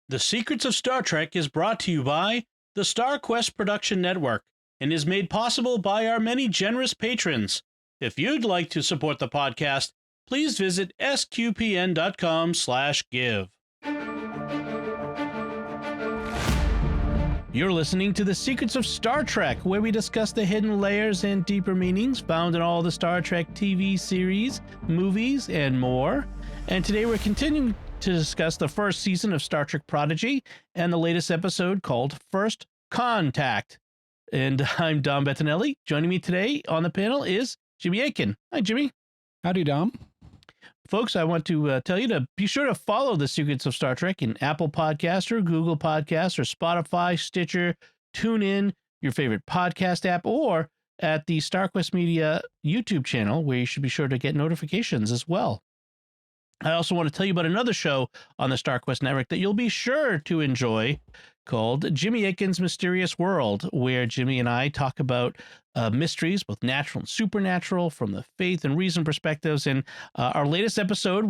The Secrets of Star Trek is brought to you by the StarQuest Production Network and is made possible by our many generous patrons. If you'd like to support the podcast, please visit sqpn.com/give. You're listening to The Secrets of Star Trek, where we discuss the hidden layers and deeper meanings found in all the Star Trek TV series, movies, and more. And today we're continuing to discuss the first season of Star Trek Prodigy and the latest episode called First Con-tact. And I'm Dom Bettinelli. Joining me today on the panel is Jimmy Akin. Hi, Jimmy. Howdy, Dom. Folks, I want to tell you to be sure to follow The Secrets of Star Trek in Apple Podcasts or Google Podcasts or Spotify, Stitcher, TuneIn, your favorite podcast app, or at the StarQuest Media YouTube channel, where you should be sure to get notifications as well. I also want to tell you about another show on the StarQuest Network that you'll be sure to enjoy called Jimmy Akin's Mysterious World, where Jimmy and I talk about mysteries, both natural and supernatural, from the faith and reason perspectives. And our latest episode,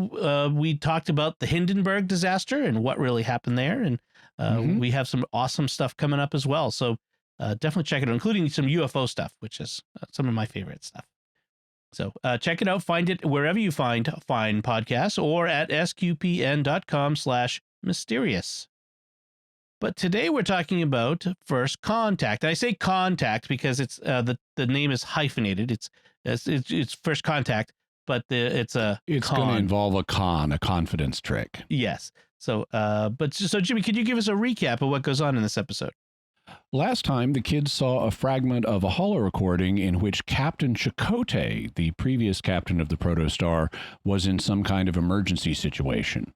we talked about the Hindenburg disaster and what really happened there. And we have some awesome stuff coming up as well. So definitely check it out, including some UFO stuff, which is some of my favorite stuff. So check it out. Find it wherever you find fine podcasts or at sqpn.com/mysterious. But today we're talking about First Con-tact. I say contact because it's the name is hyphenated. It's First Contact, but it's going to involve a confidence trick. Yes. So so Jimmy, could you give us a recap of what goes on in this episode? Last time, the kids saw a fragment of a holo recording in which Captain Chakotay, the previous captain of the Protostar, was in some kind of emergency situation.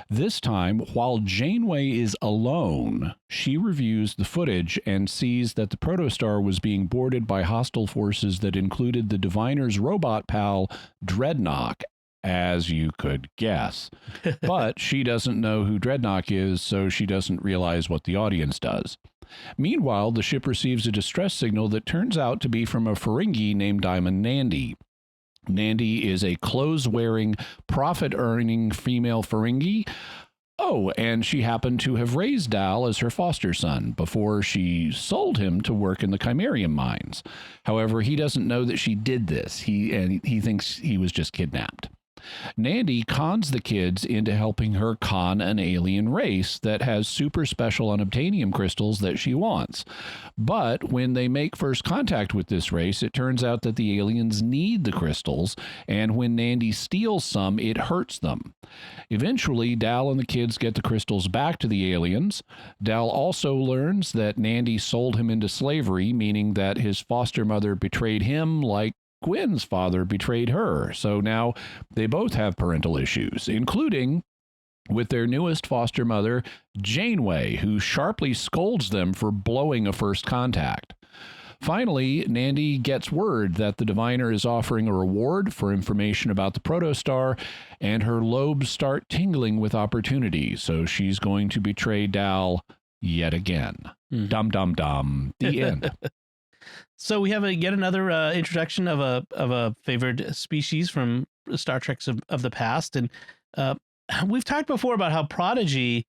This time, while Janeway is alone, she reviews the footage and sees that the Protostar was being boarded by hostile forces that included the Diviner's robot pal, Dreadnought, as you could guess. But she doesn't know who Dreadnought is, so she doesn't realize what the audience does. Meanwhile, the ship receives a distress signal that turns out to be from a Ferengi named Diamond Nandi. Nandi is a clothes-wearing, profit-earning female Ferengi. Oh, and she happened to have raised Dal as her foster son before she sold him to work in the Chimerium mines. However, he doesn't know that she did this. He thinks he was just kidnapped. Nandi cons the kids into helping her con an alien race that has super special unobtainium crystals that she wants. But when they make first contact with this race, it turns out that the aliens need the crystals, and when Nandi steals some, it hurts them. Eventually, Dal and the kids get the crystals back to the aliens. Dal also learns that Nandi sold him into slavery, meaning that his foster mother betrayed him like Gwen's father betrayed her. So now they both have parental issues, including with their newest foster mother, Janeway, who sharply scolds them for blowing a first contact. Finally, Nandi gets word that the Diviner is offering a reward for information about the Protostar, and her lobes start tingling with opportunity, so she's going to betray Dal yet again. Dum dum dum. The end. So we have yet another introduction of a favored species from Star Treks of the past, and we've talked before about how Prodigy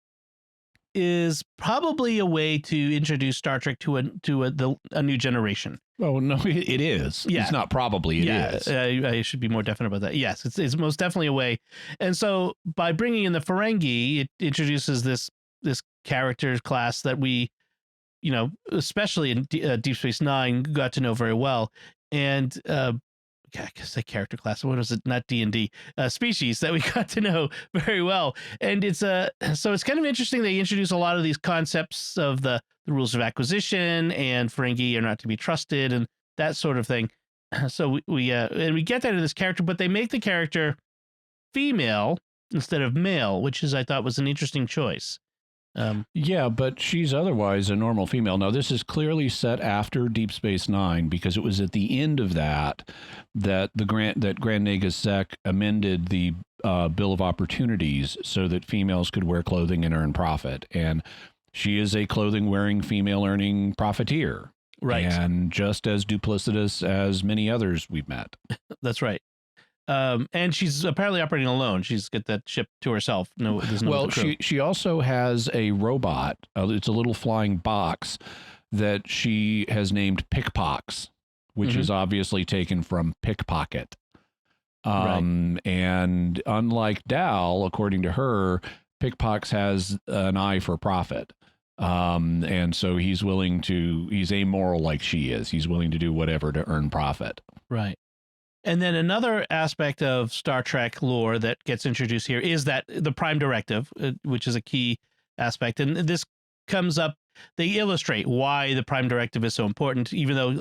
is probably a way to introduce Star Trek to a new generation. Oh no, it is. Yeah. It's not probably. It is. I should be more definite about that. Yes, it's most definitely a way. And so by bringing in the Ferengi, it introduces this character class that we, especially in Deep Space Nine, got to know very well. And I guess that character class, what was it? Not D&D, species that we got to know very well. And so it's kind of interesting. They introduce a lot of these concepts of the rules of acquisition and Ferengi are not to be trusted and that sort of thing. So we get that in this character, but they make the character female instead of male, which I thought was an interesting choice. Yeah, but she's otherwise a normal female. Now, this is clearly set after Deep Space Nine because it was at the end of that Grand Nagus Zek amended the Bill of Opportunities so that females could wear clothing and earn profit. And she is a clothing-wearing, female-earning profiteer. Right. And just as duplicitous as many others we've met. That's right. And she's apparently operating alone. She's got that ship to herself. No, there's no other crew. She also has a robot. It's a little flying box that she has named Pickpox, which is obviously taken from pickpocket. And unlike Dal, according to her, Pickpox has an eye for profit. And so he's amoral like she is. He's willing to do whatever to earn profit. Right. And then another aspect of Star Trek lore that gets introduced here is that the Prime Directive, which is a key aspect. And this comes up, they illustrate why the Prime Directive is so important, even though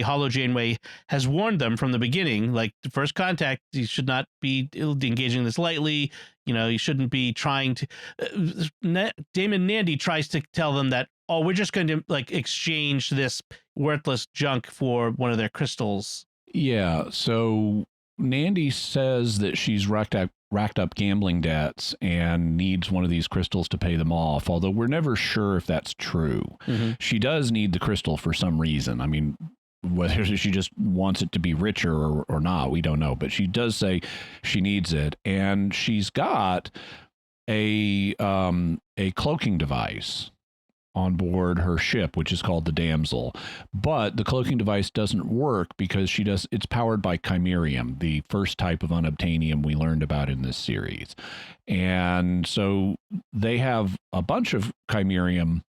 Holo Janeway has warned them from the beginning, like the first contact, you should not be engaging this lightly. You shouldn't be trying to. Damon Nandi tries to tell them that, we're just going to exchange this worthless junk for one of their crystals. Yeah, so Nandi says that she's racked up gambling debts and needs one of these crystals to pay them off, although we're never sure if that's true. She does need the crystal for some reason. I mean, whether she just wants it to be richer or not, we don't know, but she does say she needs it, and she's got a cloaking device on board her ship, which is called the Damsel. But the cloaking device doesn't work because it's powered by chimerium, the first type of unobtainium we learned about in this series. And so they have a bunch of chimerium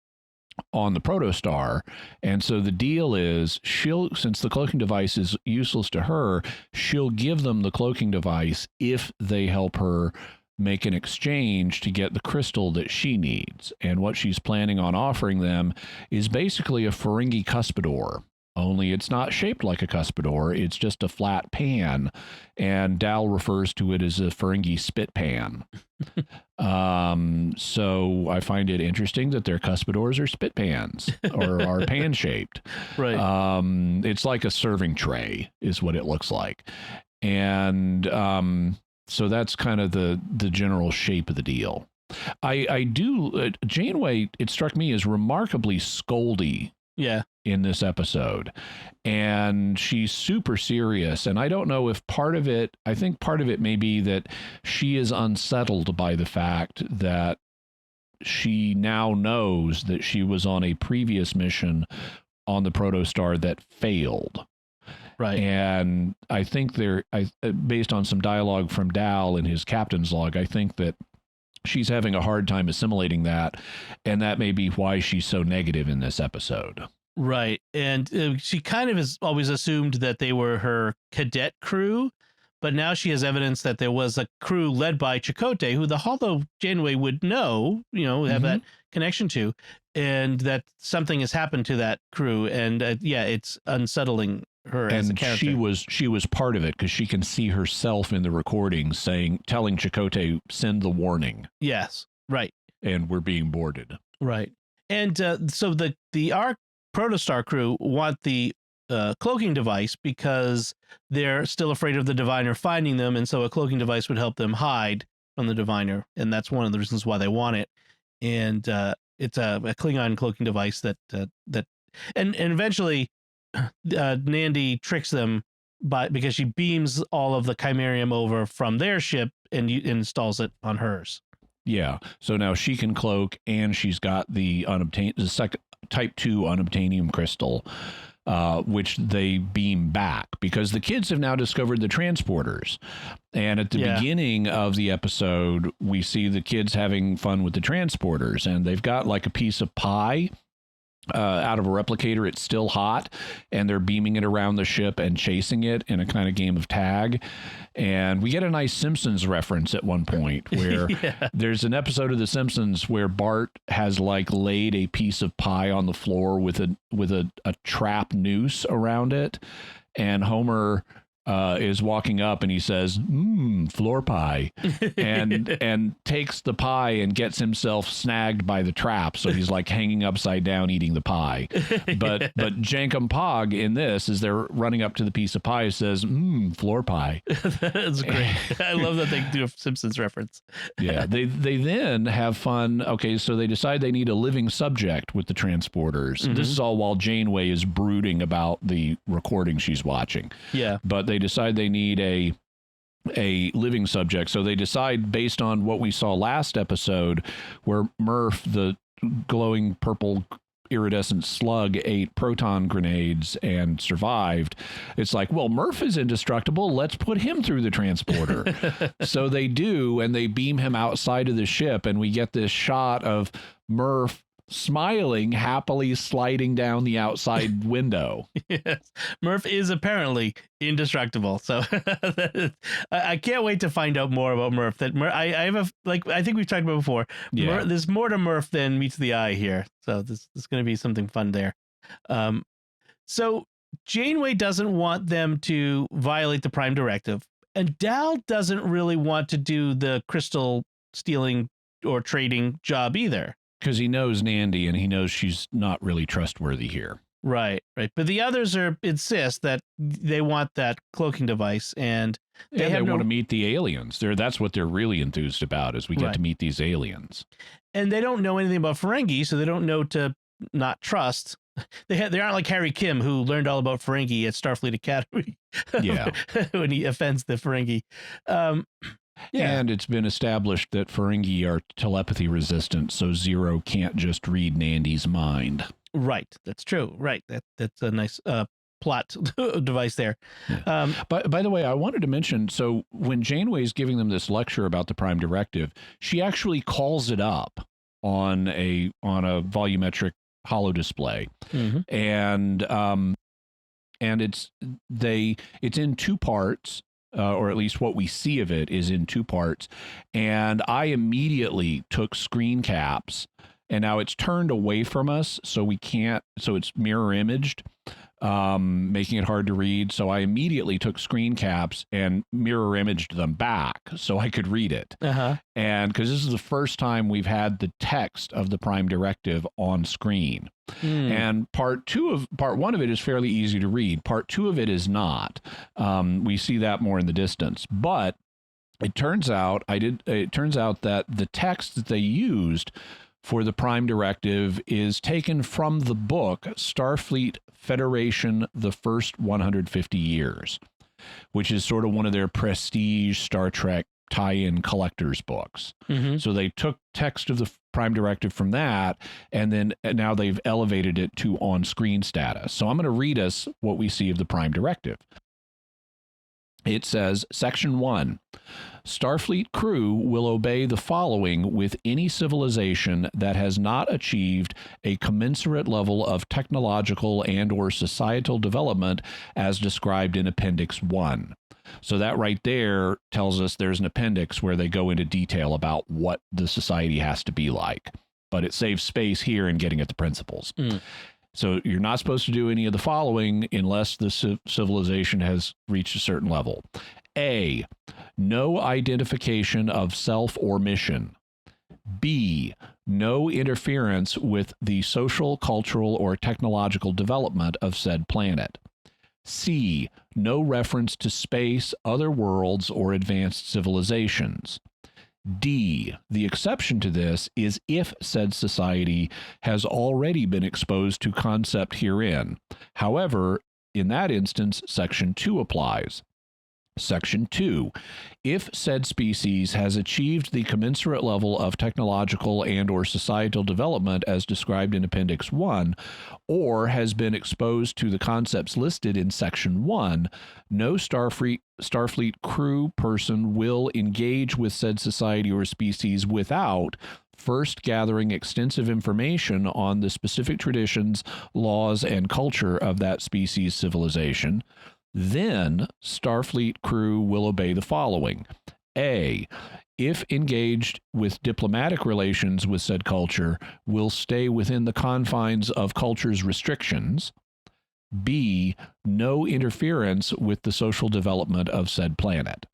on the Protostar. And so the deal is, since the cloaking device is useless to her, she'll give them the cloaking device if they help her make an exchange to get the crystal that she needs. And what she's planning on offering them is basically a Ferengi cuspidor, only it's not shaped like a cuspidor. It's just a flat pan, and Dal refers to it as a Ferengi spit pan. So I find it interesting that their cuspidors are spit pans, or are pan shaped. Right. It's like a serving tray is what it looks like. And so that's kind of the general shape of the deal. Janeway, it struck me as remarkably scoldy. Yeah. In this episode, and she's super serious, and I don't know if I think part of it may be that she is unsettled by the fact that she now knows that she was on a previous mission on the Protostar that failed. Right. And I think based on some dialogue from Dal in his captain's log, I think that she's having a hard time assimilating that, and that may be why she's so negative in this episode. Right. And she kind of has always assumed that they were her cadet crew, but now she has evidence that there was a crew led by Chakotay, who the Holo Janeway would know, have that connection to, and that something has happened to that crew. And it's unsettling her as a character. She was part of it because she can see herself in the recording telling Chakotay, send the warning. Yes. Right. And we're being boarded. Right. And so our Protostar crew want the cloaking device because they're still afraid of the Diviner finding them, and so a cloaking device would help them hide from the Diviner, and that's one of the reasons why they want it. And it's a Klingon cloaking device that and eventually Nandi tricks them because she beams all of the chimerium over from their ship and installs it on hers. Yeah, so now she can cloak, and she's got the Type 2 unobtainium crystal, which they beam back because the kids have now discovered the transporters. And at the beginning of the episode, we see the kids having fun with the transporters, and they've got like a piece of pie out of a replicator. It's still hot, and they're beaming it around the ship and chasing it in a kind of game of tag. And we get a nice Simpsons reference at one point where there's an episode of The Simpsons where Bart has laid a piece of pie on the floor with a trap noose around it, and Homer is walking up and he says, floor pie, and takes the pie and gets himself snagged by the trap. So he's hanging upside down eating the pie. But Jankum Pog in this, as they're running up to the piece of pie, says, floor pie. That's great. I love that they do a Simpsons reference. Yeah. They then have fun. Okay. So they decide they need a living subject with the transporters. This is all while Janeway is brooding about the recording she's watching. Yeah. But they decide they need a a living subject. So they decide, based on what we saw last episode, where Murph, the glowing purple iridescent slug, ate proton grenades and survived. It's like, well, Murph is indestructible. Let's put him through the transporter. So they do, and they beam him outside of the ship, and we get this shot of Murph smiling, happily sliding down the outside window. Yes, Murph is apparently indestructible. So I can't wait to find out more about Murph. That I have I think we've talked about before. Yeah. There's more to Murph than meets the eye here. So this is going to be something fun there. So Janeway doesn't want them to violate the Prime Directive, and Dal doesn't really want to do the crystal stealing or trading job either. Because he knows Nandi, and he knows she's not really trustworthy here. Right. But the others insist that they want that cloaking device, and they want to meet the aliens. That's what they're really enthused about, is we get to meet these aliens. And they don't know anything about Ferengi, so they don't know to not trust. They aren't like Harry Kim, who learned all about Ferengi at Starfleet Academy. Yeah. When he offends the Ferengi. Yeah. And it's been established that Ferengi are telepathy resistant, so Zero can't just read Nandi's mind. Right. That's true. Right. That's a nice plot device there. Yeah. By the way, I wanted to mention, so when Janeway is giving them this lecture about the Prime Directive, she actually calls it up on a volumetric holo display. Mm-hmm. And it's in two parts. Or at least what we see of it is in two parts. And I immediately took screen caps, and now it's turned away from us, so we can't, so it's mirror imaged, making it hard to read. So I immediately took screen caps and mirror imaged them back so I could read it. Uh-huh. And because this is the first time we've had the text of the Prime Directive on screen. And part one of it is fairly easy to read. Part two of it is not. We see that more in the distance. But it turns out that the text that they used for the Prime Directive is taken from the book Starfleet Federation: The First 150 Years, which is sort of one of their prestige Star Trek tie-in collector's books. Mm-hmm. So they took text of the Prime Directive from that, and now they've elevated it to on-screen status. So I'm going to read us what we see of the Prime Directive. It says, Section 1, Starfleet crew will obey the following with any civilization that has not achieved a commensurate level of technological and or societal development as described in Appendix 1. So that right there tells us there's an appendix where they go into detail about what the society has to be like. But it saves space here in getting at the principles. So you're not supposed to do any of the following unless the civilization has reached a certain level. A, no identification of self or mission. B, no interference with the social, cultural, or technological development of said planet. C, no reference to space, other worlds, or advanced civilizations. D, the exception to this is if said society has already been exposed to concept herein. However, in that instance, Section 2 applies. Section 2, if said species has achieved the commensurate level of technological and or societal development as described in Appendix 1, or has been exposed to the concepts listed in Section 1, no Starfleet crew person will engage with said society or species without first gathering extensive information on the specific traditions, laws, and culture of that species' civilization. Then Starfleet crew will obey the following. A, if engaged with diplomatic relations with said culture, will stay within the confines of culture's restrictions. B, no interference with the social development of said planet.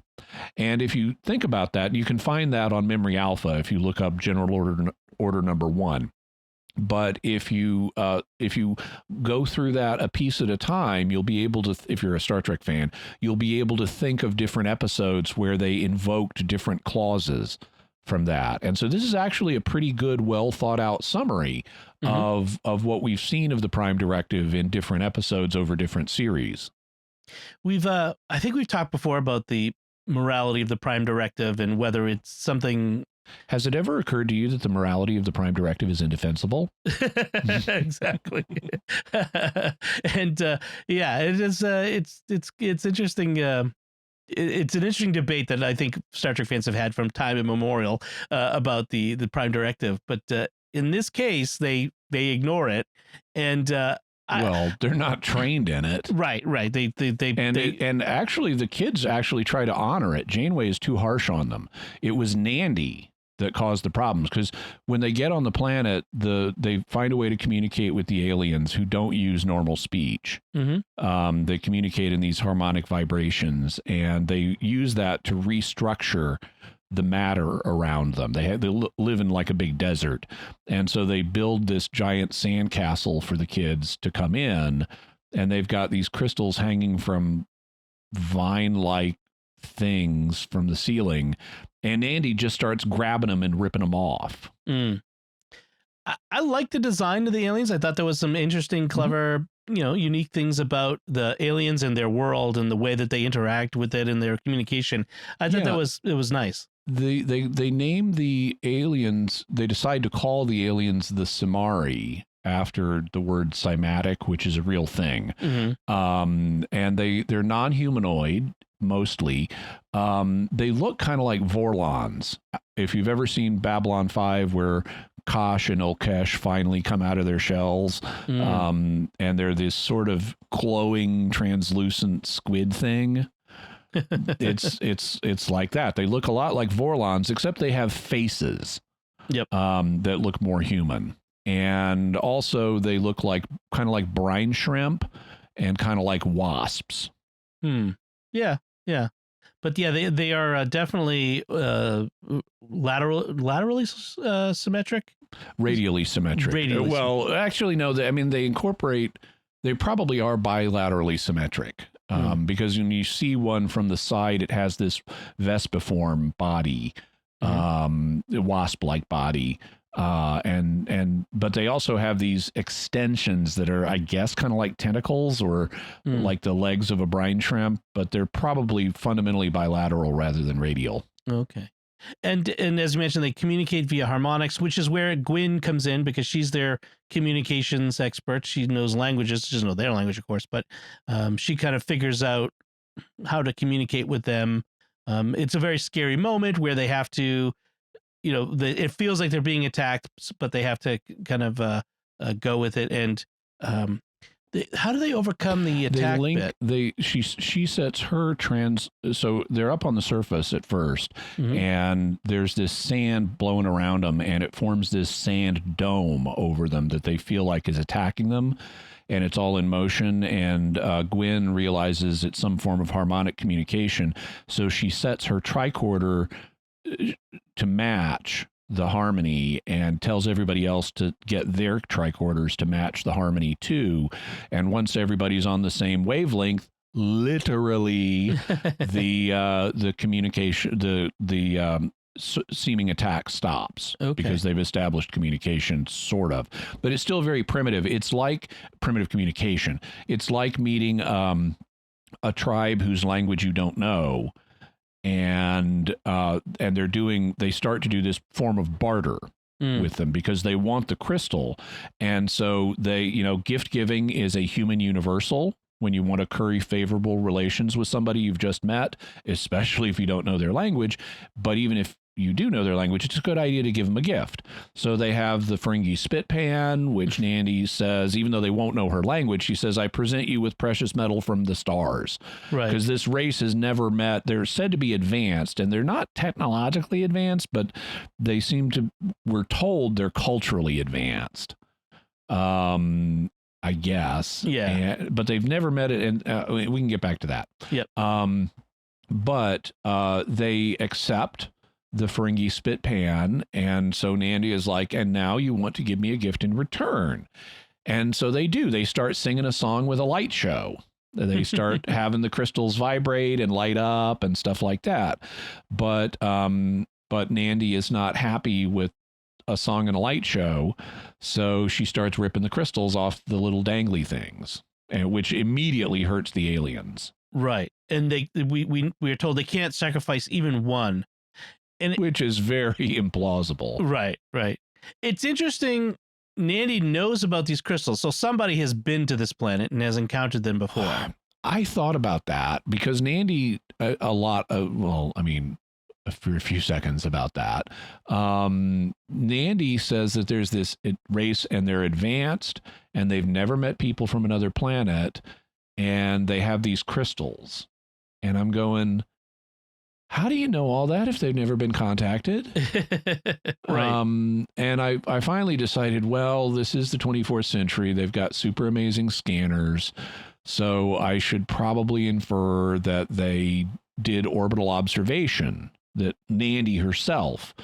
And if you think about that, you can find that on Memory Alpha if you look up General Order number 1. But if you go through that a piece at a time, you'll be able to, if you're a Star Trek fan, you'll be able to think of different episodes where they invoked different clauses from that. And so this is actually a pretty good, well thought out summary of what we've seen of the Prime Directive in different episodes over different series. I think we've talked before about the morality of the Prime Directive and whether it's something. Has it ever occurred to you that the morality of the Prime Directive is indefensible? Exactly. And yeah, it is. It's interesting. It's an interesting debate that I think Star Trek fans have had from time immemorial about the Prime Directive. But in this case, they ignore it, and well, they're not trained in it. Right. And actually, the kids actually try to honor it. Janeway is too harsh on them. It was Nandi that caused the problems, because when they get on the planet, they find a way to communicate with the aliens who don't use normal speech. Mm-hmm. They communicate in these harmonic vibrations, and they use that to restructure the matter around them. They live in like a big desert, and so they build this giant sandcastle for the kids to come in, and they've got these crystals hanging from vine-like things from the ceiling, and Andy just starts grabbing them and ripping them off. I like the design of the aliens. I thought there was some interesting, clever, unique things about the aliens and their world and the way that they interact with it and their communication. I thought it was nice. They name the aliens. They decide to call the aliens the Samari after the word cymatic, which is a real thing. Mm-hmm. And they're non-humanoid mostly. They look kind of like Vorlons. If you've ever seen Babylon 5, where Kosh and Ulkesh finally come out of their shells, and they're this sort of glowing, translucent squid thing. It's like that. They look a lot like Vorlons, except they have faces. Yep. That look more human. And also they look like kind of like brine shrimp and kind of like wasps. Yeah. But yeah, they are definitely laterally symmetric. Radially symmetric. Well, actually, no. They probably are bilaterally symmetric. Because when you see one from the side, it has this Vespiform body, wasp-like body. But they also have these extensions that are, I guess, kind of like tentacles or like the legs of a brine shrimp, but they're probably fundamentally bilateral rather than radial. Okay. And as you mentioned, they communicate via harmonics, which is where Gwyn comes in, because she's their communications expert. She knows languages. She doesn't know their language, of course, but she kind of figures out how to communicate with them. It's a very scary moment where they have to, it feels like they're being attacked, but they have to kind of go with it. And how do they overcome the attack bit? She sets her so they're up on the surface at first, and there's this sand blowing around them, and it forms this sand dome over them that they feel like is attacking them, and it's all in motion. And Gwyn realizes it's some form of harmonic communication, so she sets her tricorder to match the harmony and tells everybody else to get their tricorders to match the harmony too. And once everybody's on the same wavelength, literally the communication, the seeming attack stops, because they've established communication, sort of. But it's still very primitive. It's like primitive communication. It's like meeting a tribe whose language you don't know. And they start to do this form of barter with them, because they want the crystal. And so gift giving is a human universal when you want to curry favorable relations with somebody you've just met, especially if you don't know their language. But even if you do know their language, it's a good idea to give them a gift. So they have the Ferengi spit pan, which Nandi says, even though they won't know her language, she says, "I present you with precious metal from the stars." Right. Because this race has never met. They're said to be advanced, and they're not technologically advanced, but they we're told they're culturally advanced. I guess. Yeah. But they've never met it, and we can get back to that. Yep. But they accept the Ferengi spit pan, and so Nandi is like, "And now you want to give me a gift in return." And so they do. They start singing a song with a light show. They start having the crystals vibrate and light up and stuff like that. But Nandi is not happy with a song and a light show, so she starts ripping the crystals off the little dangly things, which immediately hurts the aliens. Right. and we are told they can't sacrifice even one, which is very implausible. Right. It's interesting. Nandy knows about these crystals, so somebody has been to this planet and has encountered them before. I thought about that because Nandy for a few seconds about that. Nandy says that there's this race and they're advanced and they've never met people from another planet and they have these crystals. And I'm going, how do you know all that if they've never been contacted? Right. And I finally decided, well, this is the 24th century. They've got super amazing scanners. So I should probably infer that they did orbital observation, that Nandy herself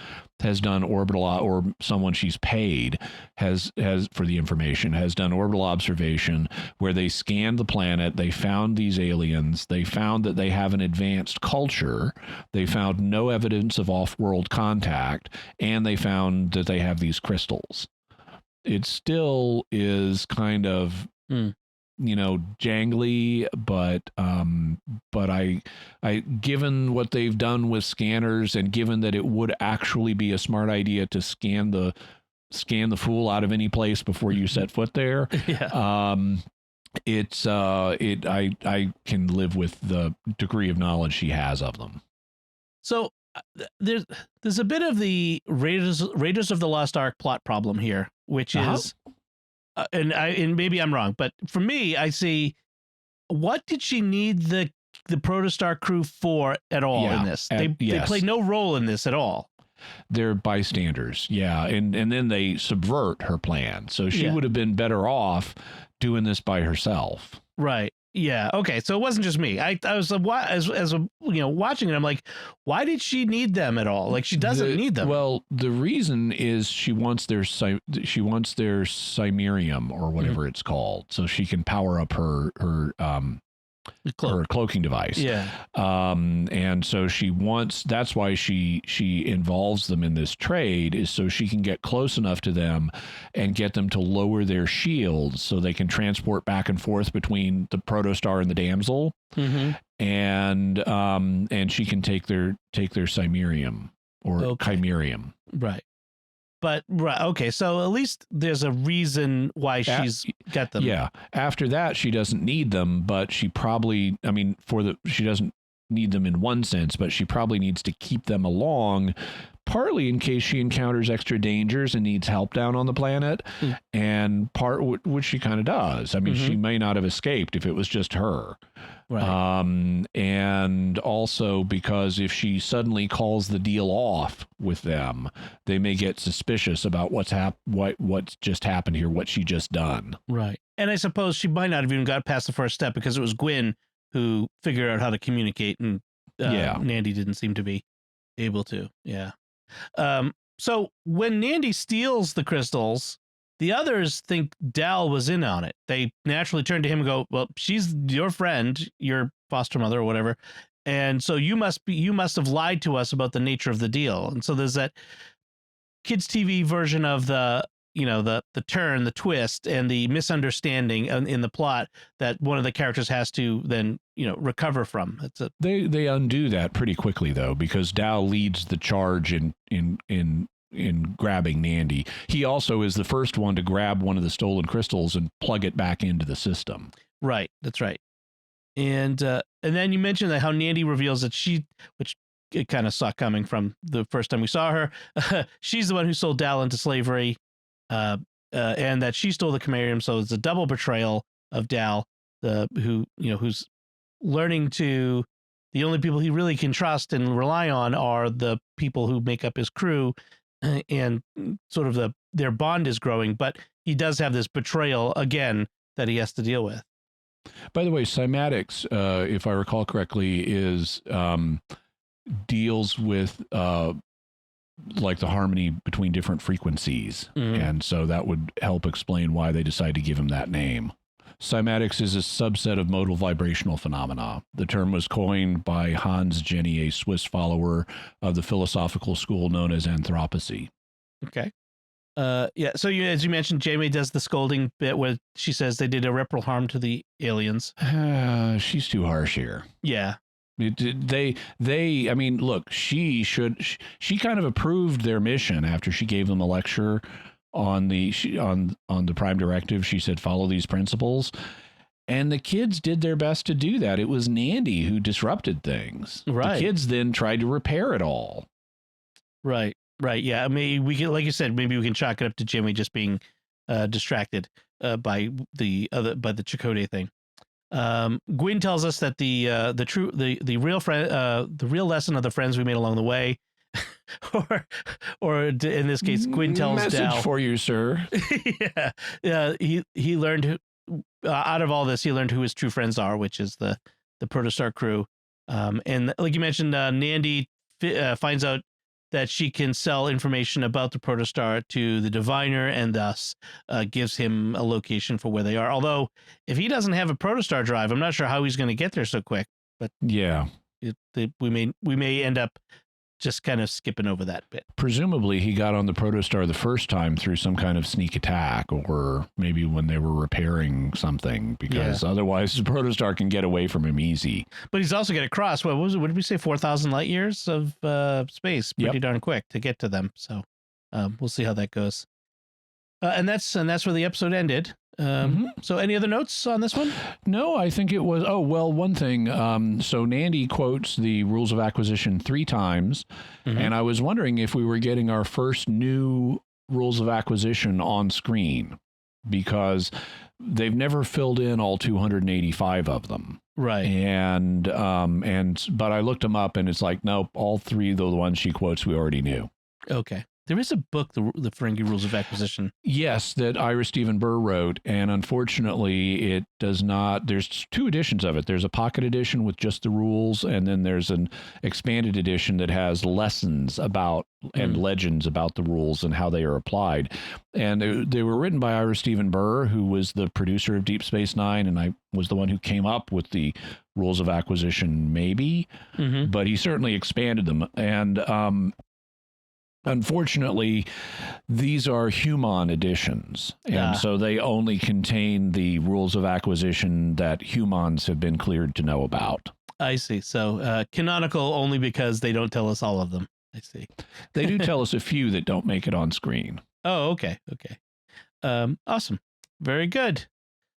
has done orbital, or someone she's paid has for the information, has done orbital observation where they scanned the planet. They found these aliens. They found that they have an advanced culture. They found no evidence of off-world contact, and they found that they have these crystals. It still is kind of, jangly, but I given what they've done with scanners and given that it would actually be a smart idea to scan the fool out of any place before you set foot there. Yeah. I can live with the degree of knowledge she has of them. So there's a bit of the Raiders of the Lost Ark plot problem here, which is, and maybe I'm wrong, but for me, I see, what did she need the Protostar crew for at all in this? They play no role in this at all. They're bystanders, and then they subvert her plan. So she would have been better off doing this by herself. Right. Yeah. Okay. So it wasn't just me. I was watching it. I'm like, why did she need them at all? Like, she doesn't need them. Well, the reason is she wants their Cimerium or whatever it's called, so she can power up her cloaking device. Yeah. And so that's why she involves them in this trade, is so she can get close enough to them and get them to lower their shields so they can transport back and forth between the Protostar and the damsel. Mm-hmm. And she can take their Cimerium or Chimerium. Right. But okay, so at least there's a reason why she's got them. Yeah. After that, she doesn't need them, but she probably, she doesn't need them in one sense, but she probably needs to keep them along, partly in case she encounters extra dangers and needs help down on the planet, and which she kind of does. She may not have escaped if it was just her. Right. And also because if she suddenly calls the deal off with them, they may get suspicious about what's just happened here, what she just done. Right. And I suppose she might not have even got past the first step because it was Gwyn who figured out how to communicate, and Nandy didn't seem to be able to. Yeah. So when Nandy steals the crystals, the others think Dal was in on it. They naturally turn to him and go, well, she's your friend, your foster mother or whatever. And so you must have lied to us about the nature of the deal. And so there's that kids TV version of the turn, the twist, and the misunderstanding in the plot that one of the characters has to then, recover from. They undo that pretty quickly though, because Dal leads the charge in grabbing Nandy. He also is the first one to grab one of the stolen crystals and plug it back into the system. Right. That's right. And then you mentioned that how Nandy reveals that which it kind of saw coming from the first time we saw her, she's the one who sold Dal into slavery, and that she stole the Chimerium. So it's a double betrayal of Dal, who's learning to, the only people he really can trust and rely on are the people who make up his crew, and sort of their bond is growing, but he does have this betrayal again that he has to deal with. By the way, cymatics, if I recall correctly, is deals with like the harmony between different frequencies, and so that would help explain why they decide to give him that name. Cymatics is a subset of modal vibrational phenomena. The term was coined by Hans Jenny, a Swiss follower of the philosophical school known as Anthroposy. Okay. Yeah. So as you mentioned, Janeway does the scolding bit where she says they did irreparable harm to the aliens. She's too harsh here. Yeah. I mean, look, she kind of approved their mission after she gave them a lecture on the Prime Directive. She said, follow these principles. And the kids did their best to do that. It was Nandy who disrupted things. Right. The kids then tried to repair it all. Right. Right. Yeah. I mean, we can, like you said, maybe we can chalk it up to Jimmy just being distracted by the Chakotay thing. Gwyn tells us that the real lesson of the friends we made along the way, or in this case, Gwyn tells Message Dal for you, sir. Yeah. He learned out of all this, he learned who his true friends are, which is the Protostar crew. And like you mentioned, Nandy finds out that she can sell information about the Protostar to the Diviner, and thus gives him a location for where they are. Although, if he doesn't have a Protostar drive, I'm not sure how he's going to get there so quick. But yeah, we may end up just kind of skipping over that bit. Presumably, he got on the Protostar the first time through some kind of sneak attack, or maybe when they were repairing something, because otherwise the Protostar can get away from him easy. But he's also going to cross, what was it? What did we say? 4,000 light years of space, pretty darn quick to get to them. So we'll see how that goes. And that's where the episode ended. So any other notes on this one? No, I think it was, one thing. So Nandy quotes the rules of acquisition 3 times, and I was wondering if we were getting our first new rules of acquisition on screen, because they've never filled in all 285 of them. Right. But I looked them up, and it's like, nope, all 3 of the ones she quotes we already knew. Okay. There is a book, the Ferengi Rules of Acquisition. Yes, that Ira Stephen Burr wrote, and unfortunately it does not, there's 2 editions of it. There's a pocket edition with just the rules, and then there's an expanded edition that has lessons about and legends about the rules and how they are applied. And they were written by Ira Stephen Burr, who was the producer of Deep Space Nine, and I was the one who came up with the rules of acquisition, maybe, but he certainly expanded them. And unfortunately, these are human editions, and so they only contain the rules of acquisition that humans have been cleared to know about. I see. So canonical only because they don't tell us all of them. I see. They do tell us a few that don't make it on screen. Oh, okay. Okay. Awesome. Very good.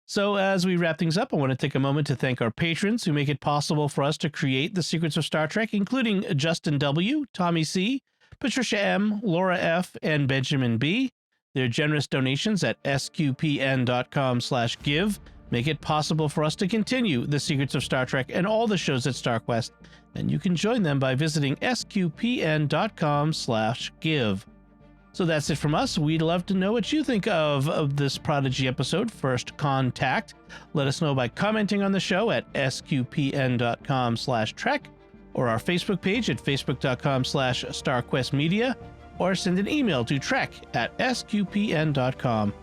So as we wrap things up, I want to take a moment to thank our patrons who make it possible for us to create the Secrets of Star Trek, including Justin W., Tommy C., Patricia M., Laura F., and Benjamin B. Their generous donations at sqpn.com/give make it possible for us to continue the Secrets of Star Trek and all the shows at StarQuest, and you can join them by visiting sqpn.com/give. So that's it from us. We'd love to know what you think of this Prodigy episode, First Con-tact. Let us know by commenting on the show at sqpn.com/trek, or our Facebook page at facebook.com/StarQuestMedia, or send an email to trek@sqpn.com.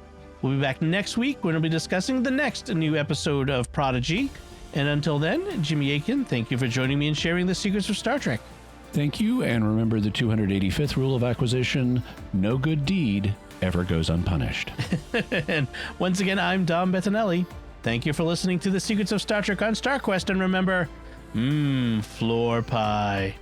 We'll be back next week when we'll be discussing the next new episode of Prodigy. And until then, Jimmy Akin, thank you for joining me and sharing the secrets of Star Trek. Thank you, and remember the 285th rule of acquisition: no good deed ever goes unpunished. And once again, I'm Dom Bettinelli. Thank you for listening to the Secrets of Star Trek on StarQuest, and remember, floor pie.